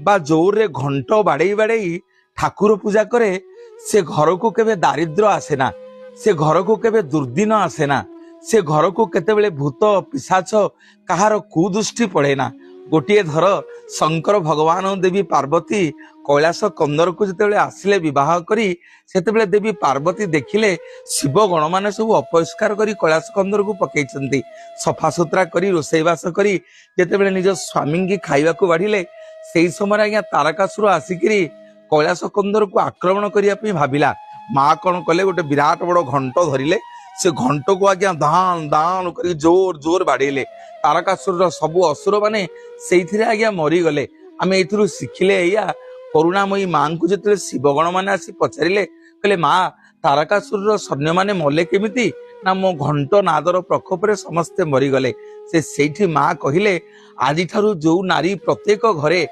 बा जोर रे घंट बाड़े बाड़े ठाकुर पूजा करे से घर को केबे दारिद्र आसेना, से घर को केबे दुर्दिन आसेना, से घर को केतेबेले भूत पिशाच कहार कुदृष्टि पड़ेना। गोटे धर शंकर भगवान देवी पार्वती कैलाश कंदर को जितेबाला आसिले विवाह करी सेतेबेले देवी पार्वती देखिले शिव गण माने सब अपरिष्कार करी कैलाश कंदर को पकईचंती, सफा सुतरा करी रोषेईवास करी जेतेबेले निज स्वामी की खाइबा को बाढ़िले सेई समय आज्ञा तारकासुर आसिकिरी कैलाश कंदर को आक्रमण करने भाविला। माँ कौन कले गोटे विराट बड़ घंट धरिले, से घंट को आज्ञा दान दान कर जोर जोर बाड़ेले। तारकासुर सबु असुर माने से आज्ञा मरीगले। आम ए शिखिले या करुणामयी माँ को जो शिवगण मैंने आसी पचारे कहले माँ तारकासुर सैन्य मैंने मले केमिति ना मो घंट नादर प्रकोप समस्ते मरीगले। से माँ कहले आज जो नारी प्रत्येक घरे